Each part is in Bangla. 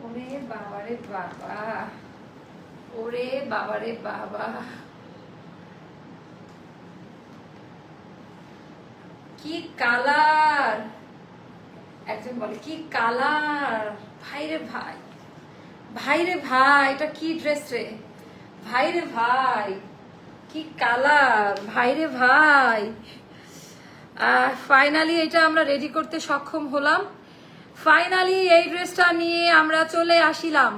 ওরে বাবারে বাবা, ওরে বাবারে বাবা, কি কালার! একজন বলে কি কালার! ভাইরে ভাই, ভাইরে ভাই, এটা কি ড্রেস রে ভাইরে ভাই, কি কালার ভাইরে ভাই। ফাইনালি এটা আমরা রেডি করতে সক্ষম হলাম। ফাইনালি এই ড্রেসটা নিয়ে আমরা চলে আসিলাম।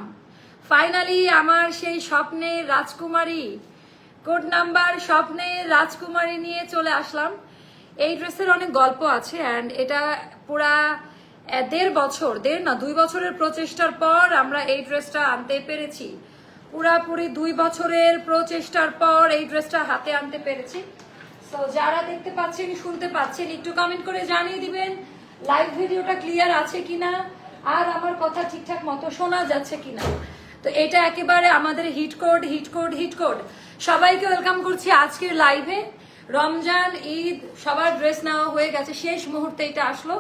ফাইনালি আমার সেই স্বপ্নের রাজকুমারী, কোড নাম্বার স্বপ্নের রাজকুমারী নিয়ে চলে আসলাম। এই ড্রেসের অনেক গল্প আছে অ্যান্ড এটা পুরা 1.5 বছর, 2 বছরের প্রচেষ্টার পর আমরা এই ড্রেসটা আনতে পেরেছি। পুরাপুরি 2 বছরের প্রচেষ্টার পর এই ড্রেসটা হাতে আনতে পেরেছি। তো যারা দেখতে পাচ্ছেন শুনতে পাচ্ছেন একটু কমেন্ট করে জানিয়ে দিবেন লাইভ ভিডিওটা ক্লিয়ার আছে কিনা আর আমার কথা ঠিকঠাক মতো শোনা যাচ্ছে কিনা। তো এটা একেবারে আমাদের hit code hit code hit code. সবাইকে ওয়েলকাম করছি আজকের লাইভে। রমজান ঈদ সবার ড্রেস নেওয়া হয়ে গেছে, শেষ মুহূর্তে এটা আসলো।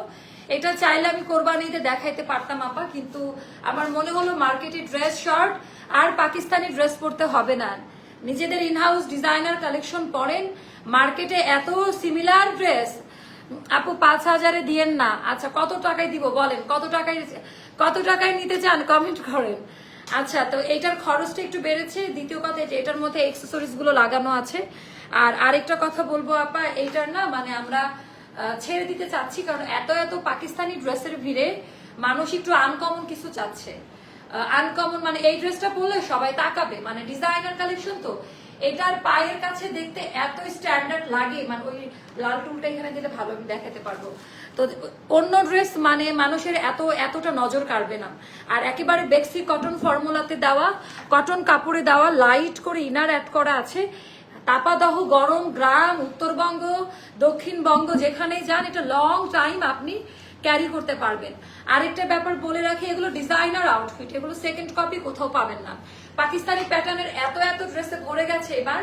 এটা চাইলে আমি কোরবানিতে দেখাইতে পারতাম আপা, কিন্তু আমার মনে হলো মার্কেটে ড্রেস শর্ট আর পাকিস্তানি ড্রেস পরতে হবে না, নিজেদের ইনহাউস ডিজাইনার কালেকশন পরেন। মার্কেটে এত সিমিলার ড্রেস আপু 5,000-এ দিয়েন না। আচ্ছা কত টাকায় দিব বলেন, কত টাকায় নিতে চান কমেন্ট করেন। আচ্ছা তো এটার খরচটা একটু বেড়েছে। দ্বিতীয় কথা এটার মধ্যে এক্সেসরিজ গুলো লাগানো আছে। আর আরেকটা কথা বলবো আপা, এইটার না মানে আমরা ছেড়ে দিতে চাচ্ছি, কারণ এত এত পাকিস্তানি ড্রেসের ভিড়ে মানুষ একটু আনকমন কিছু চাচ্ছে। আনকমন মানে এই ড্রেসটা পরলে সবাই তাকাবে, মানে ডিজাইনার কালেকশন তো এটার পায়ের কাছে দেখতে এত স্ট্যান্ডার্ড লাগে, মানে ওই লাল টুলটা এখানে দিলে ভালো আমি দেখাতে পারবো। তো অন্য ড্রেস মানে মানুষের এতটা নজর কাড়বে না। আর একেবারে বেক্সি কটন ফর্মুলাতে দেওয়া, কটন কাপড়ে দেওয়া, লাইট করে ইনার অ্যাড করা আছে। তাপাদহ গরম গ্রাম, উত্তরবঙ্গ দক্ষিণবঙ্গ যেখানেই যান এটা লং টাইম আপনি ক্যারি করতে পারবেন। আরেকটা ব্যাপার বলে রাখি, এগুলো ডিজাইনার আউটফিট, এগুলো সেকেন্ড কপি কোথাও পাবেন না। পাকিস্তানি প্যাটার্নের এত ড্রেসে ভরে গেছে এবার।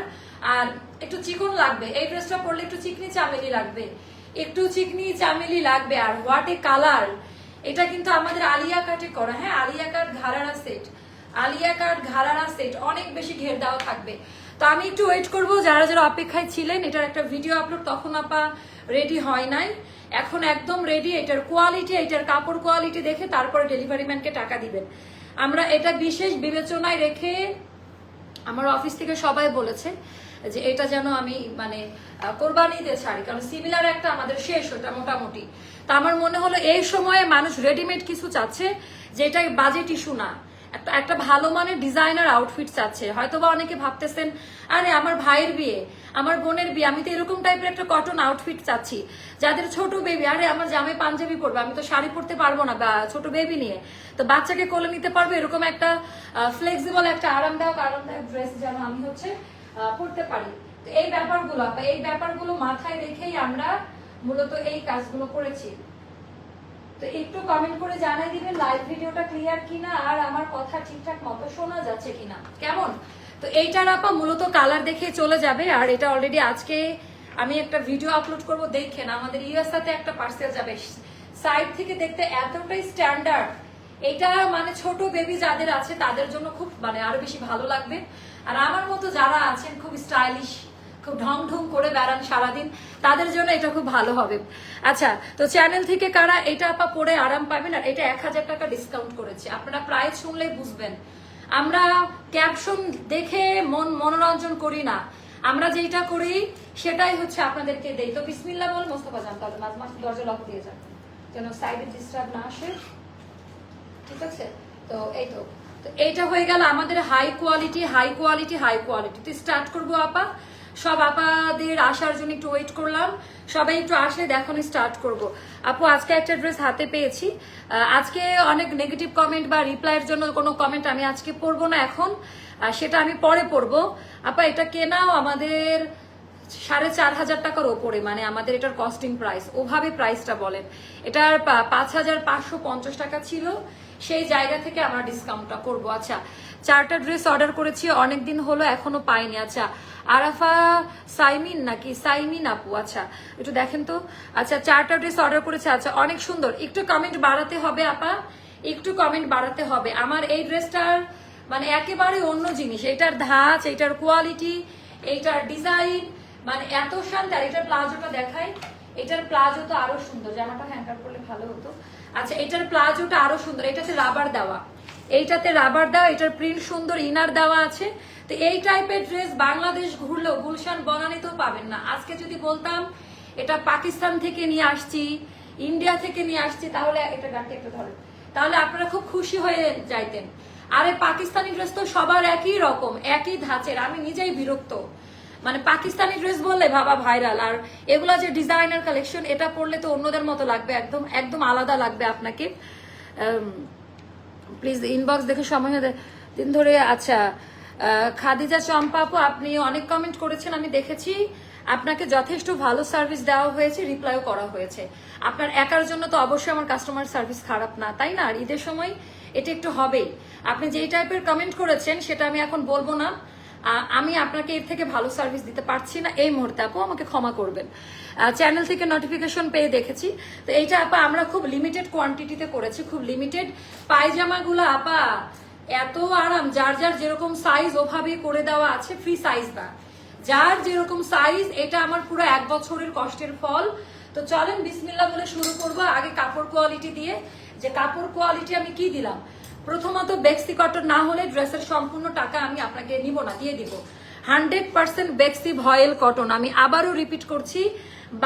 আর একটু চিকন লাগবে, এই ড্রেসটা পরলে একটু চিকনি চামেলি লাগবে, একটু চিকনি চামেলি লাগবে। আর হোয়াট এ কালার! এটা কিন্তু আমাদের আলিয়া কাটে করা, হ্যাঁ আলিয়া কাট ঘাড়ারা সেট, আলিয়া কাট ঘাড়ারা সেট, অনেক বেশি ঘের দেওয়া থাকবে। তো আমি একটু ওয়েট করবো, যারা যারা অপেক্ষায় ছিলেন। এটার একটা ভিডিও আপলোড তখন আপা রেডি হয় নাই, এখন একদম রেডি। এটার কোয়ালিটি, এটার কাপড় কোয়ালিটি দেখে তারপরে ডেলিভারি ম্যানকে টাকা দিবেন। আমরা এটা বিশেষ বিবেচনায় রেখে আমার অফিস থেকে সবাই বলেছে যে এটা যেন আমি মানে কোরবানিতে ছাড়ি, কারণ সিমিলার একটা আমাদের শেষ ওটা মোটামুটি। তা আমার মনে হলো এই সময়ে মানুষ রেডিমেড কিছু চাচ্ছে, যেটা বাজেট ইস্যু না, একটা ভালো মানের ডিজাইনার আউটফিট চাচ্ছে। হয়তোবা অনেকে ভাবতেছেন আরে আমার ভাইয়ের বিয়ে, আমার বোনের বিয়ে, আমি তো এরকম টাইপের একটা কটন আউটফিট চাচ্ছি। যাদের ছোট বেবি, আরে আমার জামাই পাঞ্জাবি পরবে, আমি তো শাড়ি পরতে পারবো না বা ছোট বেবি নিয়ে, তো বাচ্চাকে কোলে নিতে পারবো, এরকম একটা ফ্লেক্সিবল একটা আরামদায়ক ড্রেস যেন আমি পরতে পারি। তো এই ব্যাপারগুলো মাথায় রেখেই আমরা মূলত এই কাজগুলো করেছি। তো একটু কমেন্ট করে জানাই দিবেন লাইভ ভিডিওটা ক্লিয়ার কিনা আর আমার কথা ঠিকঠাক মতো শোনা যাচ্ছে কিনা, কেমন? তো এইটার আপা মূলত কালার দেখে চলে যাবে। আর এটা অলরেডি আজকে আমি একটা ভিডিও আপলোড করব, দেখেন আমাদের ইউএসএতে একটা পার্সেল যাবে। সাইড থেকে দেখতে এতটাই স্ট্যান্ডার্ড, এটা মানে ছোট বেবি যাদের আছে তাদের জন্য খুব মানে আরো বেশি ভালো লাগবে। আর আমার মতো যারা আছেন খুব স্টাইলিশ, খুব ঢং ঢং করে বেড়ান সারাদিন, তাদের জন্য এটা খুব ভালো হবে। আচ্ছা তো চ্যানেল থেকে কারা এটা আপা পরে আরাম পাবেন, আর এটা 1,000 টাকা ডিসকাউন্ট করেছে। আপনারা প্রাইস শুনলেই বুঝবেন, আমরা ক্যাপশন দেখে মনোরঞ্জন করি না, আমরা যেটা করি সেটাই আপনাদেরকে দেই। তো বিসমিল্লাহ বল মোস্তফা জান, তাহলে মাঝে মাঝে দরজা লক দিয়ে যান যেন সাইডে ডিস্টার্ব না আসে, ঠিক আছে? তো এই তো এইটা হয়ে গেল আমাদের high quality high quality high quality. তো স্টার্ট করবো আপা, সব আপাদের আসার জন্য একটু ওয়েট করলাম, সবাই একটু আসলে দেখানো স্টার্ট করব। আপু আজকে একটা ড্রেস হাতে পেয়েছি, আজকে অনেক নেগেটিভ কমেন্ট বা রিপ্লাইয়ের জন্য কোনো কমেন্ট আমি আজকে পড়বো না, এখন সেটা আমি পরে পড়বো। আপা এটা কেনাও আমাদের 4,500 টাকার ওপরে, মানে আমাদের এটার কস্টিং প্রাইস, ওভাবে প্রাইসটা বলেন। এটার 5,550 টাকা ছিল, সেই জায়গা থেকে আমরা ডিসকাউন্টটা করবো। আচ্ছা 4টা ড্রেস অর্ডার করেছি, অনেকদিন হলো এখনো পাইনি। আচ্ছা আরাফা সাইমিন নাকি সাইমিন আপু, আচ্ছা একটু দেখেন তো। আচ্ছা 4টা ড্রেস অর্ডার করেছে, আচ্ছা অনেক সুন্দর, একটু কমেন্ট বাড়াতে হবে আপা, একটু কমেন্ট বাড়াতে হবে। আমার এই ড্রেসটার মানে একেবারে অন্য জিনিস, এটার ধাঁচ, এটার কোয়ালিটি, এইটার ডিজাইন মানে এত শান্ত। আর এটার প্লাজোটা দেখাই, এটার প্লাজো তো আরো সুন্দর, জামাটা হ্যাঙ্গার করলে ভালো হতো। আচ্ছা এটার প্লাজোটা আরো সুন্দর, এটাতে রাবার দেওয়া, এইটাতে রাবার দেওয়া, এটার প্রিন্ট সুন্দর, ইনার দেওয়া আছে। তো এই টাইপের ড্রেস বাংলাদেশ ঘুরলেও গুলশান বনানীতেও পাবেন না। আজকে যদি বলতাম এটা পাকিস্তান থেকে নিয়ে আসছি, ইন্ডিয়া থেকে নিয়ে আসছি, তাহলে এটা গানটা একটু ধরে, তাহলে আপনারা খুব খুশি হয়ে যাইতেন। আরে পাকিস্তানি ড্রেস তো সবার একই রকম, একই ধাঁচের, আমি নিজেই বিরক্ত। মানে পাকিস্তানি ড্রেস বললে বাবা ভাইরাল, আর এগুলা যে ডিজাইনার কালেকশন, এটা পরলে তো অন্যদের মতো লাগবে, একদম একদম আলাদা লাগবে আপনাকে। প্লিজ ইনবক্স দেখে সময় দিন ধরে। আচ্ছা খাদিজা চম্পা আপু, আপনি অনেক কমেন্ট করেছেন, আমি দেখেছি। আপনাকে যথেষ্ট ভালো সার্ভিস দেওয়া হয়েছে, রিপ্লাইও করা হয়েছে। আপনার একার জন্য তো অবশ্যই আমার কাস্টমার সার্ভিস খারাপ না, তাই না? আর ঈদের সময় এটা একটু হবেই। আপনি যেই টাইপের কমেন্ট করেছেন সেটা আমি এখন বলবো না। আমি আপনাকে এর থেকে ভালো সার্ভিস দিতে পারছি না এই মুহূর্তে, আপু আমাকে ক্ষমা করবেন। চ্যানেল থেকে নোটিফিকেশন পেয়ে দেখেছি। তো এইটা আপা আমরা খুব লিমিটেড কোয়ান্টিটিতে করেছি, খুব লিমিটেড। পায়জামাগুলো আপা এত আরাম, যার যার যেরকম সাইজ ওভাবেই করে দেওয়া আছে, ফ্রি সাইজ না, যার যেরকম সাইজ। এটা আমার পুরো 1 বছরের কষ্টের ফল। তো চলেন বিসমিল্লাহ বলে শুরু করবো। আগে কাপড় কোয়ালিটি দিয়ে, যে কাপড় কোয়ালিটি আমি কি দিলাম। প্রথমত বেক্সি কটন না হলে ড্রেসের সম্পূর্ণ টাকা আমি আপনাকে নিব না, দিয়ে দিব। 100% বেক্সি ভয়েল কটন, আমি আবারও রিপিট করছি,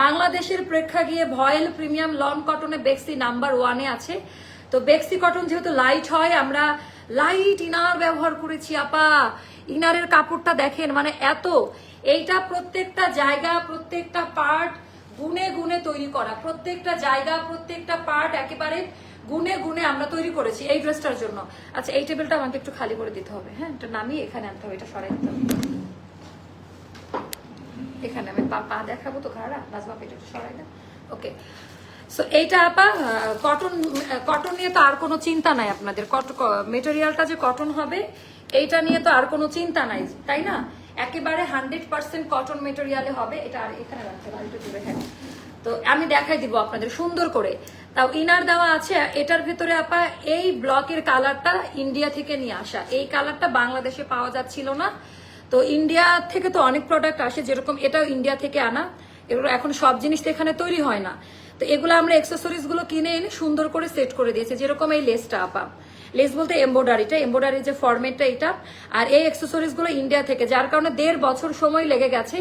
বাংলাদেশের প্রেক্ষাগৃহে ভয়েল প্রিমিয়াম লন কটনে বেক্সি নাম্বার 1-এ আছে। তো বেক্সি কটন যেহেতু লাইট হয়, আমরা লাইট ইনার ব্যবহার করেছি আপা। ইনারের কাপড়টা দেখেন, মানে এত, এইটা প্রত্যেকটা জায়গা, প্রত্যেকটা পার্ট গুনে গুনে তৈরি করা, প্রত্যেকটা জায়গা, প্রত্যেকটা পার্ট একেবারে গুনে গুনে আমরা তৈরি করেছি এই ড্রেসটার জন্য। আচ্ছা এই টেবিলটা আমাকে একটু খালি করে দিতে হবে, হ্যাঁ, এটা নামিয়ে এখানে আনতে হবে, এটা সরাই দিতে হবে। এখানে আমি পা দেখাবো তো ঘাড়া, নাজমা এটা একটু সরাই দেন। ওকে, সো এইটা আপা কটন, কটন নিয়ে তো আর কোনো চিন্তা নাই আপনাদের। মেটেরিয়ালটা যে কটন হবে এইটা নিয়ে তো আর কোনো চিন্তা নাই, তাই না? একেবারে 100% কটন মেটেরিয়ালে হবে। এটা আর এখানে রাখতে হবে, একটু দূরে। হ্যাঁ, তো আমি দেখাই দিব আপনাদের সুন্দর করে। তাও ইনার দেওয়া আছে এটার ভেতরে আপা। এই ব্লকের কালারটা ইন্ডিয়া থেকে নিয়ে আসা, এই কালারটা বাংলাদেশে পাওয়া যাচ্ছিল না। তো ইন্ডিয়া থেকে তো অনেক প্রোডাক্ট আসে, যেরকম এটাও ইন্ডিয়া থেকে আনা। এগুলো এখন সব জিনিস তো এখানে তৈরি হয় না। তো এগুলো আমরা অ্যাক্সেসরিজ গুলো কিনে এনে সুন্দর করে সেট করে দিয়েছি। যেরকম এই লেসটা আপা, লেস বলতে এমব্রয়ডারিটা, এমব্রয়ডারির যে ফরম্যাটটা এটা। আর এই অ্যাক্সেসরিজ গুলো ইন্ডিয়া থেকে, যার কারণে 1.5 বছর সময় লেগে গেছে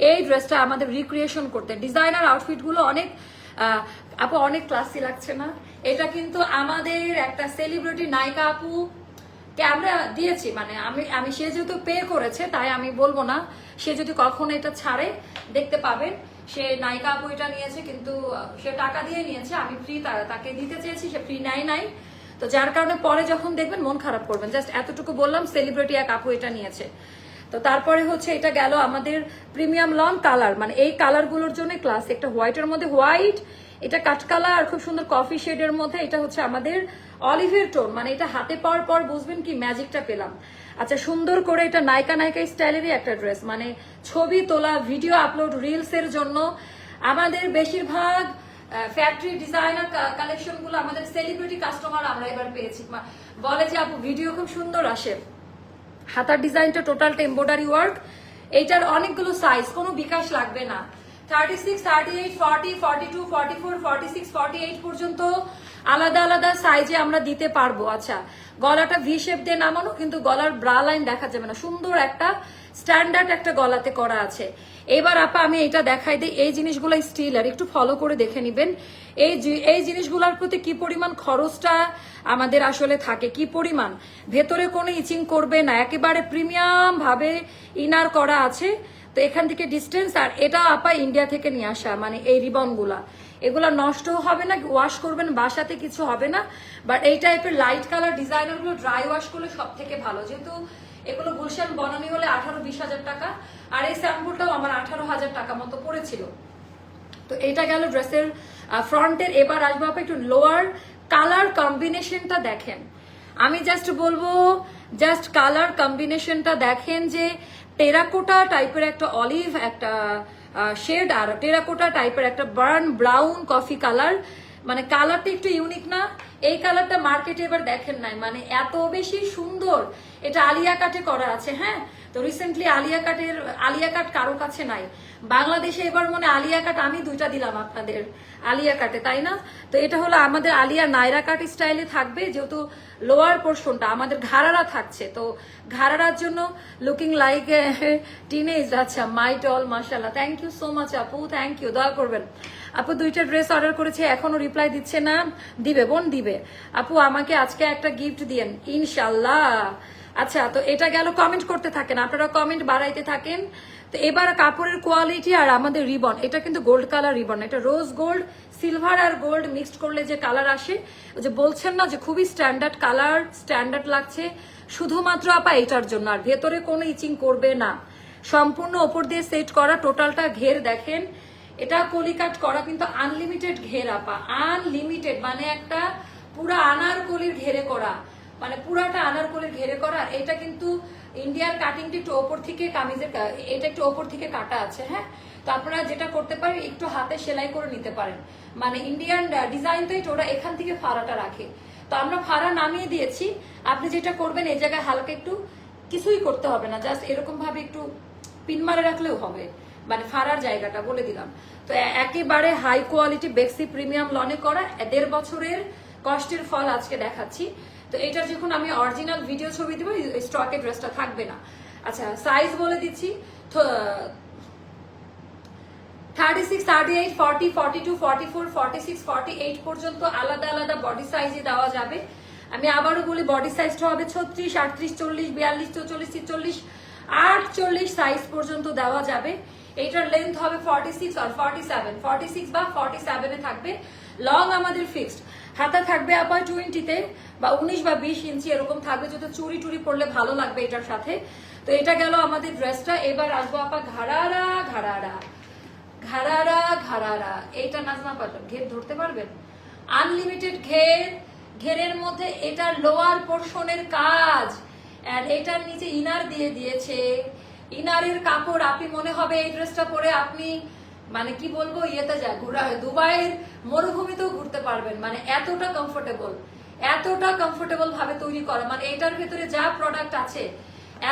এই ড্রেসটা আমাদের রিক্রিয়েশন করতে। ডিজাইনার আউটফিট গুলো অনেক আপু অনেক ক্লাসি লাগছে না? এটা কিন্তু আমাদের একটা সেলিব্রিটি নায়িকা আপু কে আমরা দিয়েছি, মানে আমি সে যেহেতু পে করেছে তাই আমি বলবো না। সে যদি কখনো এটা ছাড়ে দেখতে পাবেন, সে নায়িকা আপু এটা নিয়েছে, কিন্তু সে টাকা দিয়ে নিয়েছে, আমি ফ্রি তাকে দিতে চেয়েছি, সে ফ্রি নাই। তো যার কারণে পরে যখন দেখবেন মন খারাপ করবেন। জাস্ট এতটুকু বললাম, সেলিব্রিটি এক আপু এটা নিয়েছে। তো তারপরে হচ্ছে এটা গেল আমাদের প্রিমিয়াম লন কালার, মানে এই কালার গুলোর জন্য ক্লাস। একটা হোয়াইটের মধ্যে হোয়াইট, এটা কাট কালার, আর খুব সুন্দর কফি শেডের মধ্যে এটা হচ্ছে আমাদের অলিভের টোন। মানে এটা হাতে পাওয়ার পর বুঝবেন কি ম্যাজিকটা পেলাম। আচ্ছা সুন্দর করে এটা নায়িকা স্টাইলেরই একটা ড্রেস, মানে ছবি তোলা, ভিডিও আপলোড, রিলস এর জন্য। আমাদের বেশিরভাগ ফ্যাক্টরি ডিজাইনার কালেকশন গুলো আমাদের সেলিব্রিটি কাস্টমার আমরা এবার পেয়েছি, বলে যে আপু ভিডিও খুব সুন্দর আসে। হাতার ডিজাইনটা টোটালটা এমব্রয়ডারি ওয়ার্ক। এইটার অনেকগুলো সাইজ, কোনো বিকাশ লাগবে না। 36, 38, 40, 42, 44, 46, 48 পর্যন্ত আলাদা আলাদা সাইজে আমরা দিতে পারবো। আচ্ছা গলাটা ভি শেপ দিয়ে নামানো, কিন্তু গলার ব্রা লাইন দেখা যাবে না, সুন্দর একটা স্ট্যান্ডার্ড একটা গলাতে করা আছে। এবার আপা আমি এটা দেখাই দিই, এই জিনিসগুলো স্টিল, আর একটু ফলো করে দেখে নিবেন এই জিনিসগুলোর প্রতি কি পরিমাণ খরচটা আমাদের আসলে থাকে, কি পরিমাণ। ভেতরে কোনো ইচিং করবে না, একেবারে প্রিমিয়াম ভাবে ইনার করা আছে। তো এখান থেকে ডিস্টেন্স, আর এটা আপা ইন্ডিয়া থেকে নিয়ে আসা, মানে এই রিবন গুলা, এগুলা নষ্টও হবে না, ওয়াশ করবেন বাসাতে কিছু হবে না। বাট এই টাইপের লাইট কালার ডিজাইনার গুলো ড্রাই ওয়াশ করলে সব থেকে ভালো, যেহেতু এগুলো গুলশান বনানী হলে 18-20 হাজার টাকা, আর এই স্যাম্পলটাও আমার 18,000 টাকা মতো পড়েছিল। তো এটা গেল ড্রেসের ফ্রন্টের। এবার আসবো আপা একটু লোয়ার কালার কম্বিনেশনটা দেখেন। আমি জাস্ট বলবো, জাস্ট কালার কম্বিনেশনটা দেখেন, যে টেরাকোটা টাইপের একটা অলিভ একটা শেড, আর টেরাকোটা টাইপের একটা বার্ন ব্রাউন কফি কালার। মানে কালারটা একটু ইউনিক না? এই কালারটা মার্কেটে এবার দেখেন নাই, মানে এত বেশি সুন্দর। এটা আলিয়া কাটে করা আছে, হ্যাঁ। তো রিসেন্টলি আলিয়া কাট কারো কাছে নাই বাংলাদেশে। এবার মনে আলিয়া কাট আমি 2টা দিলাম আপনাদের আলিয়া কাটে, তাই না? তো এটা হলো আমাদের আলিয়া নাইরা কাট স্টাইলে থাকবে, যেহেতু লোয়ার পোর্শনটা আমাদের ঘাড়ারা থাকছে, তো ঘাড়ারার জন্য লুকিং লাইক টিনেজ। আচ্ছা, মাই টল, মাশাআল্লাহ, থ্যাংক ইউ সো মাচ আপু, থ্যাংক ইউ, দোয়া করবেন। আপু 2টা ড্রেস অর্ডার করেছে, এখনো রিপ্লাই দিচ্ছে না। দিবে বোন, দিবে। আপু আমাকে আজকে একটা গিফট দিয়েন ইনশাল্লাহ। আচ্ছা, তো এটা গেল। কমেন্ট করতে থাকেন আপনারা, কমেন্ট বাড়াইতে থাকেন। তো এবার কাপড়ের কোয়ালিটি আর আমাদের রিবন, এটা কিন্তু গোল্ড কালার রিবন, এটা রোজ গোল্ড, সিলভার আর গোল্ড মিক্সড করলে যে কালার আসে, ওই যে বলছেন না যে খুবই স্ট্যান্ডার্ড কালার, স্ট্যান্ডার্ড লাগছে শুধুমাত্র আপা এটার জন্য। আর ভেতরে কোনো ইচিং করবে না, সম্পূর্ণ ওপর দিয়ে সেট করা, টোটালটা ঘের দেখেন। এটা কলিকাট করা কিন্তু আনলিমিটেড ঘের আপা, আনলিমিটেড, মানে একটা পুরা আনারকলির ঘেরে করা, মানে পুরাটা আনারকলির ঘেরে করা। এটা কিন্তু ইন্ডিয়ান কাটিংটি একটু ওপর থেকে কামিজের, এটা একটু ওপর থেকে কাটা আছে, হ্যাঁ। তো আপনারা যেটা করতে পারেন, একটু হাতে সেলাই করে নিতে পারেন, মানে ইন্ডিয়ান ডিজাইন তো এটা, ওরা এখান থেকে ফাড়াটা রাখে। তো আমরা ফাড়া নামিয়ে দিয়েছি। আপনি যেটা করবেন, এই জায়গায় হালকা একটু, কিছুই করতে হবে না, জাস্ট এরকম ভাবে একটু পিন মারে রাখলেও হবে, মানে ফাড়ার জায়গাটা বলে দিলাম। তো একেবারে হাই কোয়ালিটি বেক্সি প্রিমিয়াম লনে করা, 1.5 বছরের কষ্টের ফল আজকে দেখাচ্ছি। তো এটার যখন আমি অরিজিনাল ভিডিও ছবি দিব, স্টকে ড্রেসটা থাকবে না। আচ্ছা, সাইজ বলে দিচ্ছি, 36, 38, 40, 42, 44, 46, 48 পর্যন্ত আলাদা আলাদা বডি সাইজে দেওয়া যাবে। আমি আবারও বলি, বডি সাইজটা হবে 36, 38, 40, 42, 44, 46, 48 সাইজ পর্যন্ত দেওয়া যাবে। এইটার লেন্থ হবে 46 আর 47, 46 বা 47 এ থাকবে। লং আমাদের ফিক্সড, হাতা থাকবে আবার 20-তে বা 19 বা 20 ইঞ্চি এরকম থাকবে, যত চুরি টুরি পরলে ভালো লাগবে এটার সাথে। তো এটা গেল আমাদের ড্রেসটা। এবার আসবো আপা ঘাড়ারা, ঘাড়ারা, ঘাড়ারা, ঘাড়ারা। এইটা নাজমা পারবেন, ঘের ধরতে পারবেন, আনলিমিটেড ঘের। ঘেরের মধ্যে এটার লোয়ার পোর্শনের কাজ, এন্ড এটার নিচে ইনার দিয়ে দিয়েছে। ইনারের কাপড়, আপনি মনে হবে এই ড্রেসটা পরে আপনি, মানে কি বলবো, ইয়েতে যায় ঘোরা, দুবাইয়ের মরুভূমিতেও ঘুরতে পারবেন, মানে এতটা কমফোর্টেবল ভাবে তৈরি করা, মানে এটার ভেতরে যা প্রোডাক্ট আছে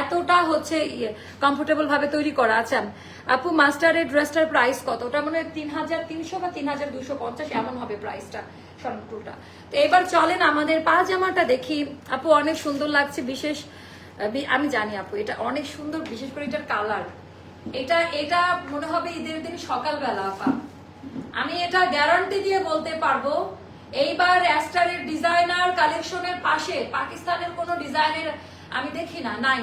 এতটা হচ্ছে কমফোর্টেবল ভাবে তৈরি করা আছে। আপু মাস্টারের ড্রেসটার প্রাইস কত? ওটা মানে 3300 বা 3250 এমন হবে প্রাইসটা সম্পূর্ণটা। তো এবার চলেন আমাদের পাজামাটা দেখি। আপু অনেক সুন্দর লাগছে, বিশেষ আমি জানি আপু এটা অনেক সুন্দর, বিশেষ করে এটার কালার, এটা মনে হবে ঈদের দিন সকালবেলা আপা। আমি এটা গ্যারান্টি দিয়ে বলতে পারবো, এইবার অ্যাস্টারের ডিজাইনার কালেকশনের পাশে পাকিস্তানের কোনো ডিজাইনের আমি দেখি না, নাই।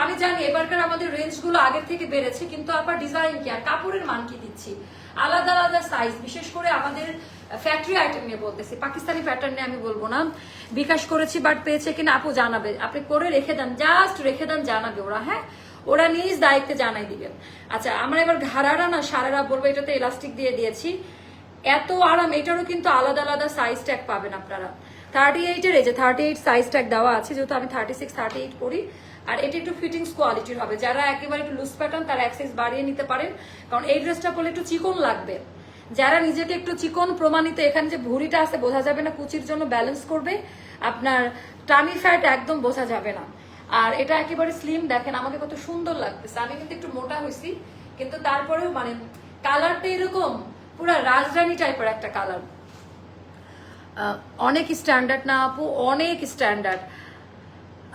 আমি জানি এবারকার আমাদের রেঞ্জ গুলো আগের থেকে বেড়েছে, কিন্তু আবার ডিজাইন কি আর কাপড়ের মান কি দিচ্ছি, আলাদা আলাদা সাইজ, বিশেষ করে আমাদের ফ্যাক্টরি আইটেম নিয়ে বলতেছি, পাকিস্তানি প্যাটার্ন নিয়ে আমি বলবো না। বিকাশ করেছি, বাট পেয়েছে কিনা আপু জানাবে, আপনি করে রেখে দেন, জাস্ট রেখে দেন, জানাবে ওরা, হ্যাঁ, ওরা নিজ দায়িত্বে জানাই দিবেন। আচ্ছা, আমরা এবার ঘাড়ারা না সারারা বলবো, এটাতে এলাস্টিক দিয়ে দিয়েছি, এত আরাম। এটারও কিন্তু আলাদা আলাদা সাইজ ট্যাগ পাবেন আপনারা। 38 এর, এই যে 38 সাইজ ট্যাগ দেওয়া আছে, যেহেতু আমি 36, 38 পরি। আর এটা একটু ফিটিংস কোয়ালিটির হবে, যারা একেবারে একটু লুজ প্যাটার্ন তারা এক্সাইজ বাড়িয়ে নিতে পারেন, কারণ এই ড্রেসটা পরলে একটু চিকন লাগবে। যারা নিজেকে একটু চিকন প্রমাণিত, এখানে যে ভুঁড়িটা আছে বোঝা যাবে না, কুচির জন্য ব্যালেন্স করবে, আপনার টামি ফ্যাট একদম বোঝা যাবে না। আর এটা একেবারে স্লিম, দেখেন আমাকে কত সুন্দর লাগতেছে। আমি কিন্তু একটু মোটা হয়েছি, কিন্তু তারপরেও মানে কালারটা এরকম পুরা রাজরানী টাইপের একটা কালার, অনেক স্ট্যান্ডার্ড না আপু, অনেক স্ট্যান্ডার্ড।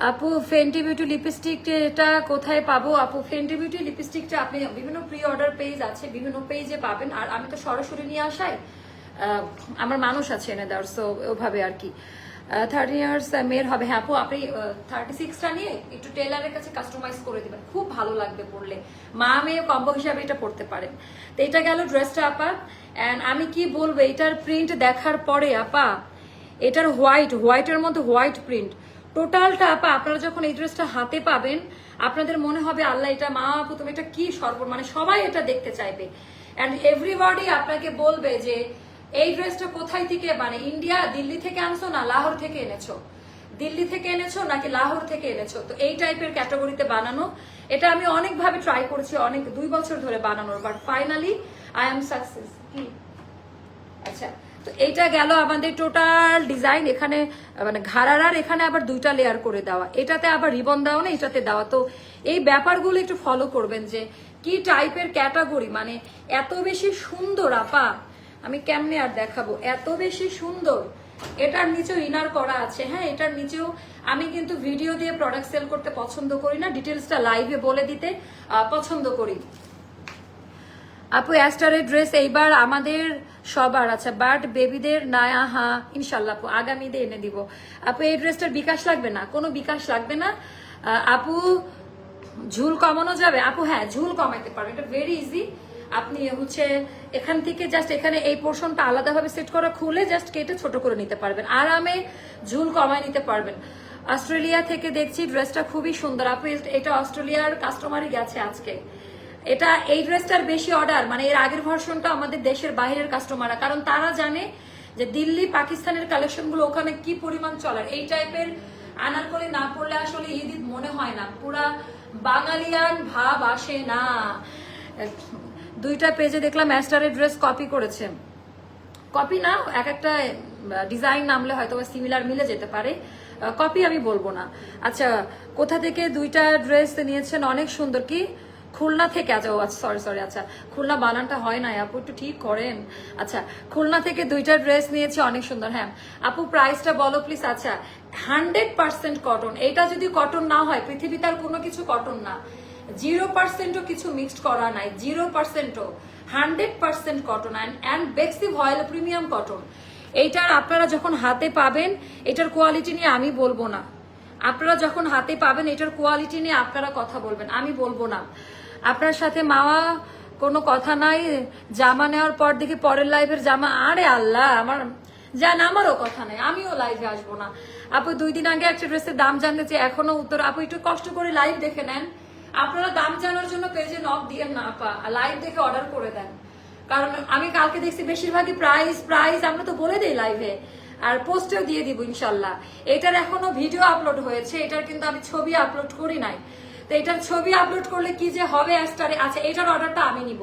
আপু ফেন্টি বিউটি লিপস্টিকটা এটা কোথায় পাবো? আপু ফেন্টি বিউটি লিপস্টিকটা আপনি বিভিন্ন প্রি অর্ডার পেজ আছে, বিভিন্ন পেজে পাবেন। আর আমি তো সরাসরি নিয়ে আসাই, আমার মানুষ আছে এনে দেওয়ার, সো ওভাবে আর কি। 30 ইয়ার্স মেয়ের হবে, হ্যাঁ আপু আপনি 36টা নিয়ে একটু টেলারের কাছে কাস্টমাইজ করে দিবেন, খুব ভালো লাগবে পরলে, মা মেয়ে কম্বো হিসাবে এটা পড়তে পারেন। তো এটা গেল ড্রেসটা আপা। অ্যান্ড আমি কি বলবো, এটার প্রিন্ট দেখার পরে আপা, এটার হোয়াইটের মধ্যে হোয়াইট প্রিন্ট টোটালটা আপা, আপনারা যখন এই ড্রেসটা হাতে পাবেন আপনাদের মনে হবে আল্লাহ, এটা মা আপু তুমি এটা কি মানে সবাই এটা দেখতে চাইবে। অ্যান্ড এভরিবডি আপনাকে বলবে যে এই ড্রেসটা কোথায় থেকে, মানে ইন্ডিয়া, দিল্লি থেকে আনছো না লাহোর থেকে এনেছো, দিল্লি থেকে এনেছো নাকি লাহোর থেকে এনেছো। তো এই টাইপের ক্যাটাগরিতে বানানো, এটা আমি অনেকভাবে ট্রাই করেছি, 2 বছর ধরে বানানোর, but finally I am success. কি আচ্ছা, তো এইটা গেল আমাদের টোটাল ডিজাইন। এখানে মানে ঘাড়ার এখানে আবার 2টা লেয়ার করে দেওয়া, এটাতে আবার রিবন দেওয়া না, এটাতে দেওয়া। তো এই ব্যাপারগুলো একটু ফলো করবেন যে কি টাইপের ক্যাটাগরি, মানে এত বেশি সুন্দর আপা, আমি কেমনে আর দেখাবো, এত বেশি সুন্দর। এটার নিচেও ইনার করা আছে, হ্যাঁ এটার নিচেও। আমি কিন্তু ভিডিও দিয়ে প্রোডাক্ট সেল করতে পছন্দ করি না, ডিটেলসটা লাইভে বলে দিতে পছন্দ করি। আপু অ্যাস্টারের ড্রেস এইবার আমাদের সবার, আচ্ছা বাট বেবিদের নায়া, হ্যাঁ ইনশাল্লাহ আপু আগামীতে এনে দিব। আপু এই ড্রেসটার বিকাশ লাগবে না, কোনো বিকাশ লাগবে না আপু। ঝুল কমানো যাবে আপু, হ্যাঁ ঝুল কমাইতে পারবেন, এটা ভেরি ইজি। আপনি হচ্ছে এখান থেকে জাস্ট এখানে এই পোর্শনটা আলাদাভাবে সেট করা, খুলে জাস্ট কেটে ছোট করে নিতে পারবেন, আরামে ঝুল কমায় নিতে পারবেন। অস্ট্রেলিয়া থেকে দেখছি ড্রেসটা খুবই সুন্দর আপু, এটা অস্ট্রেলিয়ার কাস্টমারই গেছে আজকে। এটা এই ড্রেসটার বেশি অর্ডার, মানে এর আগের ভার্সনটা আমাদের দেশের বাইরের কাস্টমাররা, কারণ তারা জানে যে দিল্লি পাকিস্তানের কালেকশনগুলো ওখানে কি পরিমাণ চলার। এই টাইপের আনারকলি না পড়লে আসলে ঈদ ঈদ মনে হয় না, পুরা বাঙালিয়ান ভাব আসে না। 2টা পেজে দেখলাম অ্যাস্টারের ড্রেস কপি করেছে, কপি না, এক একটা ডিজাইন নামলে হয়তো সিমিলার মিলে যেতে পারে, কপি আমি বলবো না। আচ্ছা কোথা থেকে 2টা ড্রেস নিয়েছেন, অনেক সুন্দর। কি খুলনা থেকে? আচ্ছা ও আচ্ছা সরি, আচ্ছা খুলনা বানানটা হয় না আপু, একটু ঠিক করেন। আচ্ছা খুলনা থেকে 2টা ড্রেস নিয়েছি, অনেক সুন্দর। হ্যাঁ আপু প্রাইসটা বলো প্লিজ। আচ্ছা 100% কটন, এটা যদি কটন না হয় পৃথিবীতে আর কোনো কিছু কটন না। 0%ও কিছু মিক্সড করা নাই, 0%ও, 100% কটন অ্যান্ড বেক্সি ভয়েল প্রিমিয়াম কটন। এইটার আপনারা যখন হাতে পাবেন, এটার কোয়ালিটি নিয়ে আমি বলবো না, আপনারা যখন হাতে পাবেন এটার কোয়ালিটি নিয়ে আপনারা কথা বলবেন, আমি বলবো না। আপনার সাথে মাওয়া কোনো কথা নাই, জামা নেওয়ার পর দেখি পরের লাইভের জামা, আরে আল্লাহ আমার জান, আমারও কথা নাই, আমিও লাইভে আসবো না। আপু 2 দিন আগে একটা ড্রেসের দাম জানতে চাই, এখনো উত্তর। আপু একটু কষ্ট করে লাইভ দেখে নেন, আপনারা দাম জানার জন্য পেজে নক দিয়েন না আপা, লাইভ দেখে অর্ডার করে দেন। কারণ আমি কালকে দেখছি বেশিরভাগই প্রাইস আমরা তো বলে দেই লাইভে, আর পোস্টেও দিয়ে দিব ইনশাল্লাহ। এটার এখনো ভিডিও আপলোড হয়েছে, এটার কিন্তু আমি ছবি আপলোড করি নাই। তো এটার ছবি আপলোড করলে কি যে হবে অ্যাস্টারে। আচ্ছা এটার অর্ডারটা আমি নিব,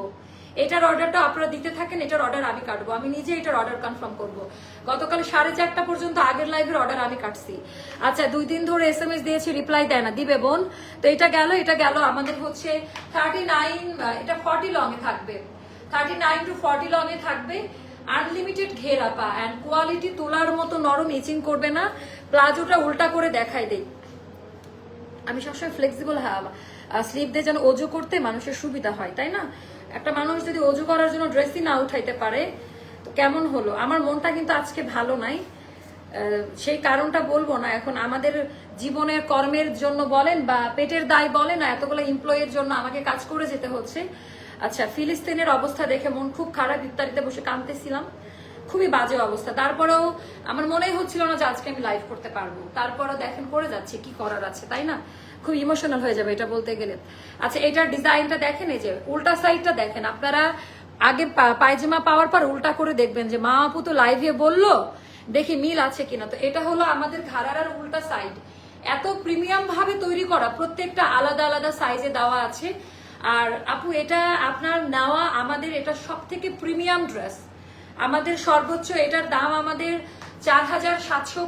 এটার অর্ডারটা আপনারা দিতে থাকেন, এটার অর্ডার আমি কাটবো, আমি নিজে এটার অর্ডার কনফার্ম করবো। গতকাল 4:30 পর্যন্ত আগের লাইভের অর্ডার আমি কাটছি। আচ্ছা 2 দিন ধরে SMS দিয়েছি, রিপ্লাই দেয় না, দিবে বোন। তো এটা গেল আমাদের হচ্ছে 39, এটা 40 লং এ থাকবে, 39 to 40 লং এ থাকবে। আনলিমিটেড ঘেরা পা অ্যান্ড কোয়ালিটি তোলার মতো নরম, ইচিং করবে না। প্লাজোটা উল্টা করে দেখাই দেই, আমি সবসময় ফ্লেক্সিবল স্লিভ দিয়ে যেন অজু করতে মানুষের সুবিধা হয়, তাই না? একটা মানুষ যদি অজু করার জন্য ড্রেসই না উঠাইতে পারে তো কেমন হলো? আমার মনটা কিন্তু আজকে ভালো নাই, সেই কারণটা বলবো না এখন। আমাদের জীবনের কর্মের জন্য বলেন বা পেটের দায় বলেন না, এতগুলো এমপ্লয়ের জন্য আমাকে কাজ করে যেতে হচ্ছে। আচ্ছা ফিলিস্তিনের অবস্থা দেখে মন খুব খারাপ, ইফতারিতে বসে কাঁদতেছিলাম, খুবই বাজে অবস্থা। তারপরেও আমার মনেই হচ্ছিল না যে আজকে আমি লাইভ করতে পারবো, তারপরেও দেখেন করে যাচ্ছে, কি করার আছে তাই না? খুব ইমোশনাল হয়ে যাবে এটা বলতে গেলে। আচ্ছা এটার ডিজাইনটা দেখেন, এই যে উল্টা সাইডটা দেখেন আপনারা, আগে পায়জামা পাওয়ার পর উল্টা করে দেখবেন যে মা আপু তো লাইভে বললো, দেখি মিল আছে কিনা। তো এটা হলো আমাদের ঘাড়ার উল্টা সাইড, এত প্রিমিয়াম ভাবে তৈরি করা, প্রত্যেকটা আলাদা আলাদা সাইজে দেওয়া আছে। আর আপু এটা আপনার নেওয়া, আমাদের এটা সব থেকে প্রিমিয়াম ড্রেস, আমাদের সর্বোচ্চ এটার দাম আমাদের 4750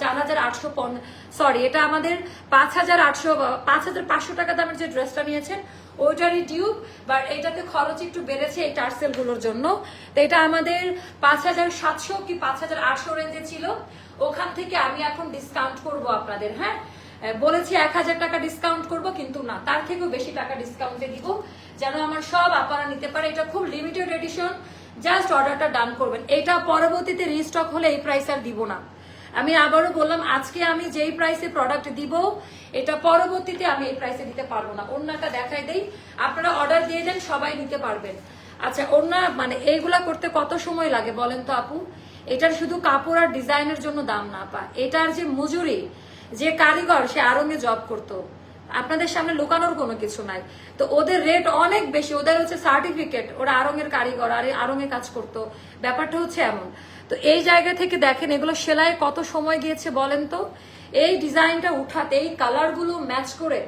4850, সরি এটা আমাদের 5500 টাকা দামের যে ড্রেসটা নিয়েছেন ওইটারই টিউব, বাট এটাতে খরচ একটু বেড়েছে এই টার্সেল গুলোর জন্য। তো এটা আমাদের 5700 কি 5800 রেঞ্জে ছিল, ওখান থেকে আমি এখন ডিসকাউন্ট করব আপনাদের। হ্যাঁ বলেছি 1000 টাকা ডিসকাউন্ট করব, কিন্তু না, তার থেকেও বেশি টাকা ডিসকাউন্টে দিব যেন আমার সব আপনারা নিতে পারে। এটা খুব লিমিটেড এডিশন, জাস্ট অর্ডারটা ডান করবেন। এটা পরবর্তীতে রিস্টক হলে এই প্রাইস আর দিব না। আমি আবারও বললাম, আজকে আমি যেই প্রাইসে প্রোডাক্ট দিব এটা পরবর্তীতে আমি এই প্রাইসে দিতে পারবো না। ওন্নাটা দেখাই দেই, আপনারা অর্ডার দিয়ে দেন, সবাই নিতে পারবেন। আচ্ছা ওন্না মানে এইগুলা করতে কত সময় লাগে বলেন তো আপু? এটার শুধু কাপড় আর ডিজাইনের জন্য দাম না পা, এটার যে মজুরি, যে কারিগর সে আরঙে জব করতো, আপনাদের সামনে লুকানোর কোনো কিছু নাই। তো ওদের রেট অনেক বেশি, ওদের হচ্ছে সার্টিফিকেট, ওরা আরঙের কারিগর, আর আরঙে কাজ করতো, ব্যাপারটা হচ্ছে এমন। তো এই জায়গা থেকে দেখেন এগুলো সেলাই কত সময় গিয়েছে বলেন তো, এই ডিজাইনটা উঠাতে, এই কালারগুলো ম্যাচ করে,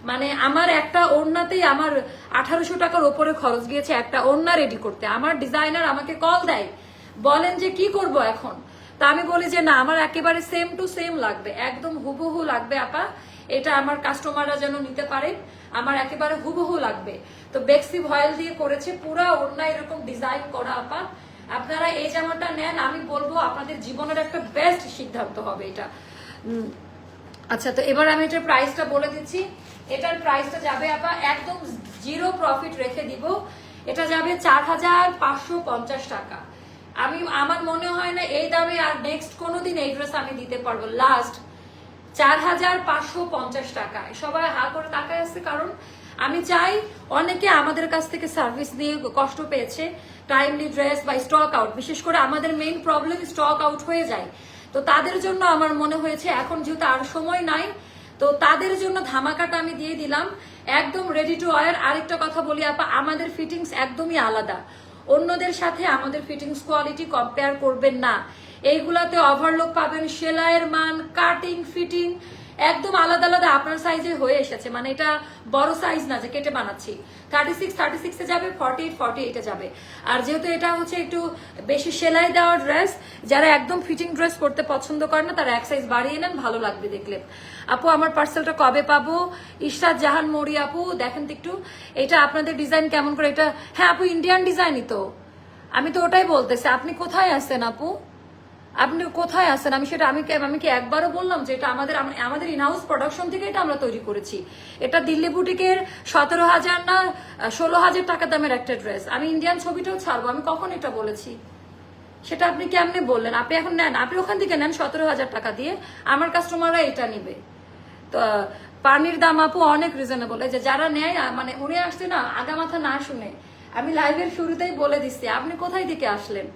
মানে আমার একটা ওড়নাতেই আমার 1800 টাকার ওপরে খরচ গিয়েছে একটা ওড়না রেডি করতে। আমার ডিজাইনার আমাকে কল দেয়, বলেন যে কি করব এখন। তা আমি বলি যে না, আমার একেবারে সেম টু সেম লাগবে, একদম হুবহু লাগবে আপা, এটা আমার কাস্টমাররা যেন নিতে পারে, আমার একেবারে হুবহু লাগবে। তো বেক্সি ভয়েল দিয়ে করেছে, পুরা ওড়না এরকম ডিজাইন করা আপা। আপনারা এই জামাটা নেন, আমি বলবো আপনাদের জীবনের একটা বেস্ট সিদ্ধান্ত হবে এটা। আচ্ছা, তো এবার আমি এটার প্রাইসটা বলে দিচ্ছি। এটার প্রাইসটা যাবে আপা একদম জিরো প্রফিট রেখে দিব, এটা যাবে 4550 টাকা। আমার মনে হয় না এই দামে আর নেক্সট কোনোদিন এই ড্রেস আমি দিতে পারবো। লাস্ট 4550 টাকায় সবাই হা করে তাকায় আসছে, কারণ আমি চাই অনেকে আমাদের কাছ থেকে সার্ভিস নিয়ে কষ্ট পেয়েছে, টাইমলি ড্রেস বা স্টক আউট, বিশেষ করে আমাদের মেইন প্রবলেম স্টক আউট হয়ে যায়। তো তাদের জন্য আমার মনে হয়েছে এখন যেহেতু আর সময় নাই, তো তাদের জন্য ধামাকাটা আমি দিয়ে দিলাম, একদম রেডি টু ওয়্যার। আরেকটা কথা বলি আপা, আমাদের ফিটিংস একদমই আলাদা, অন্যদের সাথে আমাদের ফিটিংস কোয়ালিটি কম্পেয়ার করবেন না। এইগুলাতে ওভারলক পাবেন, সেলাইয়ের মান, কাটিং, ফিটিং একদম আলাদা আলাদা আপনার সাইজে হয়ে এসেছে, মানে এটা বড় সাইজ না যে কেটে বানাচ্ছি। 36 যাবে, 48 যাবে। আর যেহেতু এটা হচ্ছে একটু বেশি সেলাই দেওয়া ড্রেস, যারা একদম ফিটিং ড্রেস করতে পছন্দ করে না তারা এক সাইজ বাড়িয়ে নেন, ভালো লাগবে দেখলে। আপু আমার পার্সেলটা কবে পাবো? ইশরাত জাহান মরি আপু, দেখেন তো একটু এটা আপনাদের ডিজাইন কেমন করে এটা। হ্যাঁ আপু, ইন্ডিয়ান ডিজাইনই তো, আমি তো ওটাই বলতেছি। আপনি কোথায় আছেন আপু, আপনি কোথায় আছেন? আমি কি একবারও বললাম যে এটা আমাদের ইনহাউস প্রোডাকশন থেকে এটা আমরা তৈরি করেছি। এটা দিল্লি বুটিকের 17,000 না 16,000 টাকা দামের একটা ড্রেস। আমি ইন্ডিয়ান ছবিটাও ছাড়বো, আমি কখন এটা বলেছি? সেটা আপনি কেমনে বললেন? আপনি এখন নেন, আপনি ওখান থেকে নেন 17,000 টাকা দিয়ে, আমার কাস্টমাররা এটা নিবে। তো পানির দাম আপু অনেক রিজনেবল। এই যে যারা নেয়, মানে উনি আসছে না আগা মাথা না শুনে, আমি লাইভের শুরুতেই বলে দিচ্ছি। আপনি কোথায় থেকে আসলেন?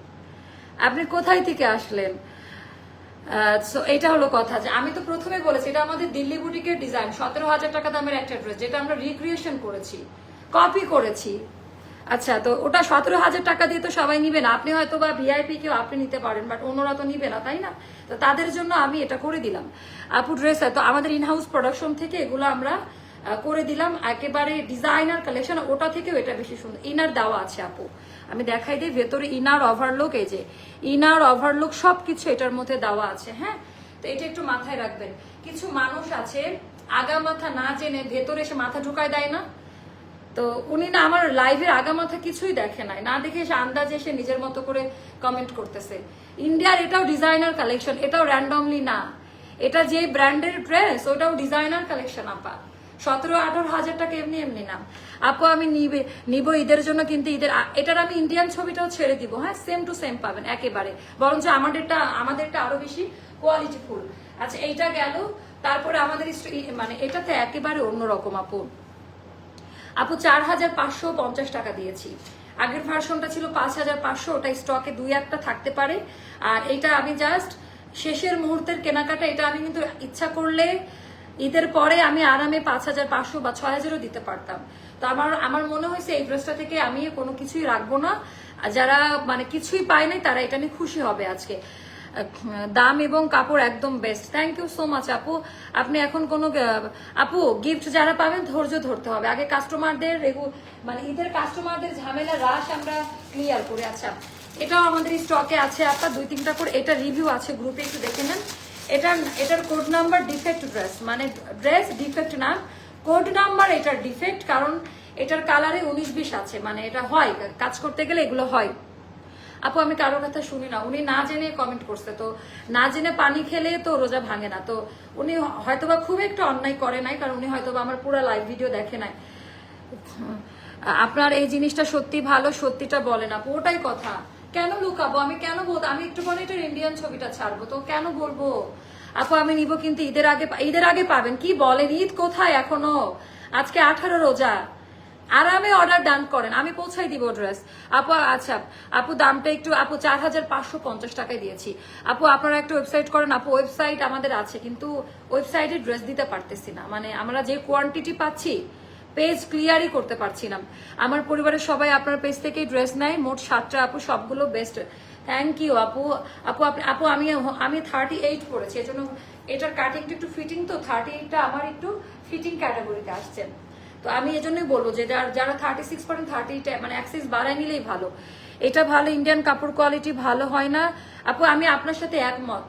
এটা হলো কথা যে আমি তো প্রথমে বলেছি এটা আমাদের দিল্লি বুটিকের ডিজাইন, 17,000 টাকা দামের একটা ড্রেস, যেটা আমরা রিক্রিয়েশন করেছি, কপি করেছি। আচ্ছা, তো ওটা 17,000 টাকা দিয়ে তো সবাই নিবে না। আপনি হয়তো বা ভিআইপি কেউ আপনি নিতে পারেন, বাট অন্যরা তো নিবে না, তাই না? তো তাদের জন্য আমি এটা করে দিলাম আপু ড্রেস। তো আমাদের ইনহাউস প্রোডাকশন থেকে এগুলো আমরা করে দিলাম, একেবারে ডিজাইনার কালেকশন, ওটা থেকেও এটা বেশি সুন্দর। ইনার দেওয়া আছে আপু, আমি দেখাই দিই ভেতরে ইনার ওভারলোক, এই যে ইনার ওভারলোক সবকিছু এটার মধ্যে দেওয়া আছে। হ্যাঁ, তো এটা একটু মাথায় রাখবেন। কিছু মানুষ আছে আগা মাথা না জেনে ভেতরে এসে মাথা ঢুকায় দেয় না, তো উনি না আমার লাইভের আগা মাথা কিছুই দেখে নাই, না দেখে এসে আন্দাজে এসে নিজের মতো করে কমেন্ট করতেছে। ইন্ডিয়ার এটাও ডিজাইনার কালেকশন, এটাও র্যান্ডমলি না, এটা যে ব্র্যান্ডের ড্রেস ওটাও ডিজাইনার কালেকশন আপা। 17-18 হাজার টাকা এমনি এমনি না আপু। আমি নিব ঈদের জন্য, কিন্তু এটার আমি ইন্ডিয়ান ছবিটাও ছেড়ে দিব। হ্যাঁ, সেম টু সেম পাবেন একেবারে, বরঞ্চ আমাদেরটা আরো বেশি কোয়ালিটিফুল। আচ্ছা, এইটা গেল। তারপরে আমাদের মানে এটাতে একেবারে অন্যরকম আপু। 4,550 টাকা দিয়েছি। আগের ভার্সনটা ছিল 5,500, ওটা স্টকে 2-1টা থাকতে পারে। আর এইটা আমি জাস্ট শেষের মুহূর্তের কেনাকাটা, এটা আমি কিন্তু ইচ্ছা করলে ঈদের পরে আমি আরামে 5,500 বা 6,000ও দিতে পারতাম। তো আমার মনে হয়েছে এই ড্রেসটা থেকে আমি কোনো কিছুই রাখবো না, যারা মানে কিছুই পায় নাই তারা এটা নিয়ে খুশি হবে আজকে। দাম এবং কাপড় একদম best. Thank you so much আপু। আপনি এখন কোনো আপু গিফট যারা পাবেন ধৈর্য ধরতে হবে, আগে কাস্টমারদের মানে ঈদের কাস্টমারদের ঝামেলা রাশ আমরা ক্লিয়ার করি। আচ্ছা, এটাও আমাদের স্টকে আছে আপা 2-3টা করে, এটা রিভিউ আছে গ্রুপে, একটু দেখে নেন। এটার কোড নাম্বার ডিফেক্ট ড্রেস, মানে ড্রেস ডিফেক্ট না, কোড নাম্বার এটার ডিফেক্ট, কারণ এটার কালারে 19-20 আছে, মানে এটা হয় কাজ করতে গেলে এগুলো হয়। আপু আমি কারোর কথা শুনি না, উনি না জেনে কমেন্ট করছে, তো না জেনে পানি খেলে তো রোজা ভাঙে না। তো উনি হয়তোবা খুব একটা অন্যায় করে নাই, কারণ উনি হয়তোবা আমার পুরো লাইভ ভিডিও দেখে নাই। আপনার এই জিনিসটা সত্যি ভালো, সত্যিটা বলেন আপু। ওটাই কথা, কেন লুকাবো? আমি কেন বলবো? আমি একটু পরে এটার ইন্ডিয়ান ছবিটা ছাড়বো, তো কেন বলবো? আপু আমি নিব, কিন্তু ঈদের আগে পাবেন। কি বলেন, ঈদ কোথায় এখনো? আজকে 18 রোজা, আরামে অর্ডার ডান করেন, আমি পৌঁছাই দিব ড্রেস আপু। আচ্ছা আপু, দামটা একটু আপু 4,550 টাকায় দিয়েছি আপু। আপনারা একটা ওয়েবসাইট করেন আপু। ওয়েবসাইট আমাদের আছে, কিন্তু ওয়েবসাইটে ড্রেস দিতে পারতেছি না, মানে আমরা যে কোয়ান্টিটি পাচ্ছি পেজ ক্লিয়ারই করতে পারছি না। আমার পরিবারের সবাই আপনার পেজ থেকেই ড্রেস নেয়, মোট 7টা আপু, সবগুলো বেস্ট। থ্যাংক ইউ আপু। আপু আমি 38 পড়েছি, এজন্য এটার কাটিংটা একটু ফিটিং, তো 38টা আমার একটু ফিটিং ক্যাটাগরিতে আসছেন। তো আমি এজন্যই বলবো যে যারা 36 পড়েন 30 মানে অ্যাক্সেস বাড়ায় নিলেই ভালো। এটা ভালো, ইন্ডিয়ান কাপড় কোয়ালিটি ভালো হয় না আপু, আমি আপনার সাথে একমত।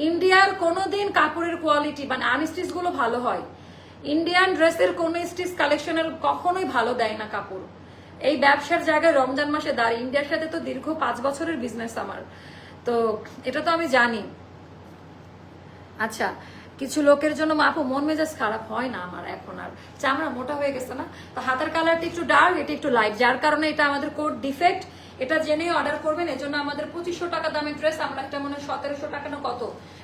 ইন্ডিয়ার কোনোদিন কাপড়ের কোয়ালিটি মানে আনস্টিচ গুলো ভালো হয়, ইন্ডিয়ান ড্রেসের কোন স্টিচ কালেকশনের কখনোই ভালো দেয় না কাপড়। এই ব্যবসার জায়গায় রমজান মাসে দাঁড়িয়ে ইন্ডিয়ার সাথে তো দীর্ঘ 5 বছরের বিজনেস আমার, তো এটা তো আমি জানি। আচ্ছা, কিছু লোকের জন্য আপু মন মেজাজ খারাপ হয় না আমার এখন, আর চামড়া মোটা হয়ে গেছে না, তো হাতের কালারটা একটু ডার্ক, এটা একটু লাইট, যার কারণে এটা আমাদের কোড ডিফেক্ট। এটা জেনেই অর্ডার করবেন, এজন্য আমাদের 2500 টাকা দামের ড্রেস আমরা একটা মনে হয় 1700 টাকা না কত,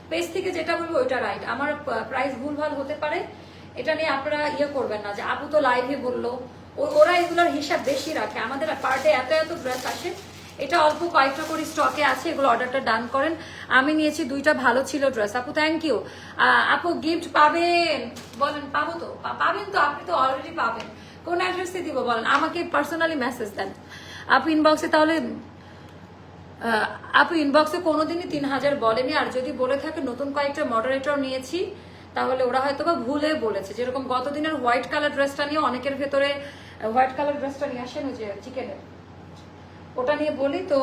পেজ থেকে যেটা বলবো ওইটা রাইট। আমার প্রাইস ভুলভাল হতে পারে, এটা নিয়ে আপনারা ইয়ে করবেন না যে আপু তো লাইভে বললো, ওরা এগুলোর হিসাব বেশি রাখে। আমাদের পার ডে এত এত ড্রেস আসে, এটা অল্প কয়েকটা করে স্টকে আছে, এগুলো অর্ডারটা ডান করেন। আমি নিয়েছি 2টা ভালো ছিল ড্রেস আপু, থ্যাংক ইউ। আপু গিফট পাবেন বলেন? পাবো তো, পাবেন তো, আপনি তো অলরেডি পাবেন। কোন অ্যাড্রেসে দিব বলেন, আমাকে পার্সোনালি মেসেজ দেন আপু ইনবক্সে। তাহলে আপু ইনবক্সে কোনোদিনই 3000 বলেনি, আর যদি বলে থাকে নতুন কয়েকটা মডারেটর নিয়েছি তাহলে ওরা হয়তো বা ভুলে বলেছে। যেরকম গত দিনের হোয়াইট কালার ড্রেসটা নিয়ে অনেকের ভেতরে, হোয়াইট কালার ড্রেসটা নিয়ে আসেন ওই যে চিকেনের, ওটা নিয়ে বলি তো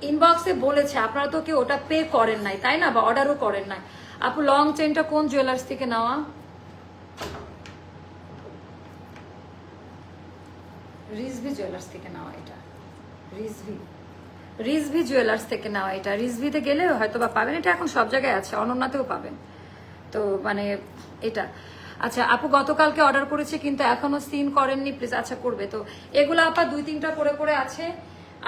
ইনবক্সে বলেছে, আপনারা তো কেউ ওটা পে করেন নাই তাই না, বা অর্ডারও করেন নাই। আপু লং চেনটা কোন জুয়েলার্স থেকে নেওয়া? রিজভি জুয়েলার্স থেকে নেওয়া এটা, রিজভি জুয়েলার্স থেকে নেওয়া এটা। রিজভিতে গেলে হয়তো বা পাবেন, এটা এখন সব জায়গায় আছে, অনন্যাতেও পাবেন। তো মানে এটা আচ্ছা আপু গতকালকে অর্ডার করেছে কিন্তু এখনো সিন করেননি প্লিজ। আচ্ছা করবে তো, এগুলো আপা 2-3টা করে আছে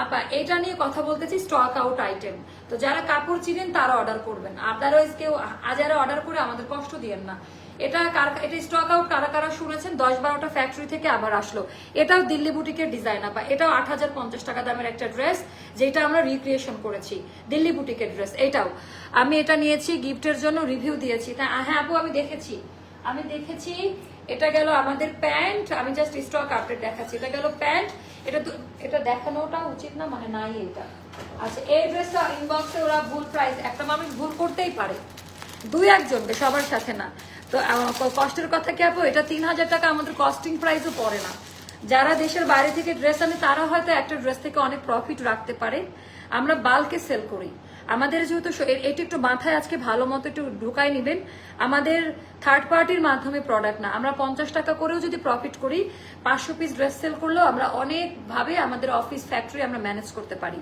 আপা। এটা নিয়ে কথা বলতেছি, স্টক আউট আইটেম, তো যারা কাপড় চিনেন তারা অর্ডার করবেন, আদারওয়াইজ কেউ যারা অর্ডার করে আমাদের কষ্ট দিয়েন না। এটা স্টক আউট কারা কারা শুনেছেন, 10-12টা ফ্যাক্টরি থেকে আবার আসলো। এটাও দিল্লি বুটিকের ডিজাইন আপা, এটাও 8050 টাকা দামের একটা ড্রেস, যেটা আমরা রিক্রিয়েশন করেছি, দিল্লি বুটিকের ড্রেস। এটাও আমি এটা নিয়েছি গিফটের জন্য, রিভিউ দিয়েছি। হ্যাঁ আপু আমি দেখেছি। এটা গেল আমাদের প্যান্ট, আমি জাস্ট স্টক আপডেট দেখাচ্ছি। এটা গেল প্যান্ট, এটা দেখানোটা উচিত না মানে নাই এটা। আচ্ছা এই ড্রেসটা ইনবক্সে ওরা ভুল প্রাইস, একটা মানুষ ভুল করতেই পারে, 2-1জনকে, সবার সাথে না। তো কষ্টের কথা কি আপু, এটা 3000 টাকা আমাদের কস্টিং প্রাইসও পড়ে না। যারা দেশের বাইরে থেকে ড্রেস আনে তারা হয়তো একটা ড্রেস থেকে অনেক প্রফিট রাখতে পারে, আমরা বাল্কে সেল করি। আমাদের যেহেতু এটা একটু মাথায় আজকে ভালো মতো একটু ঢুকাই নিবেন, আমাদের থার্ড পার্টির মাধ্যমে প্রোডাক্ট না। আমরা 50 টাকা করেও যদি প্রফিট করি, 500 পিস ড্রেস সেল করলেও আমরা অনেকভাবে আমাদের অফিস ফ্যাক্টরি আমরা ম্যানেজ করতে পারি।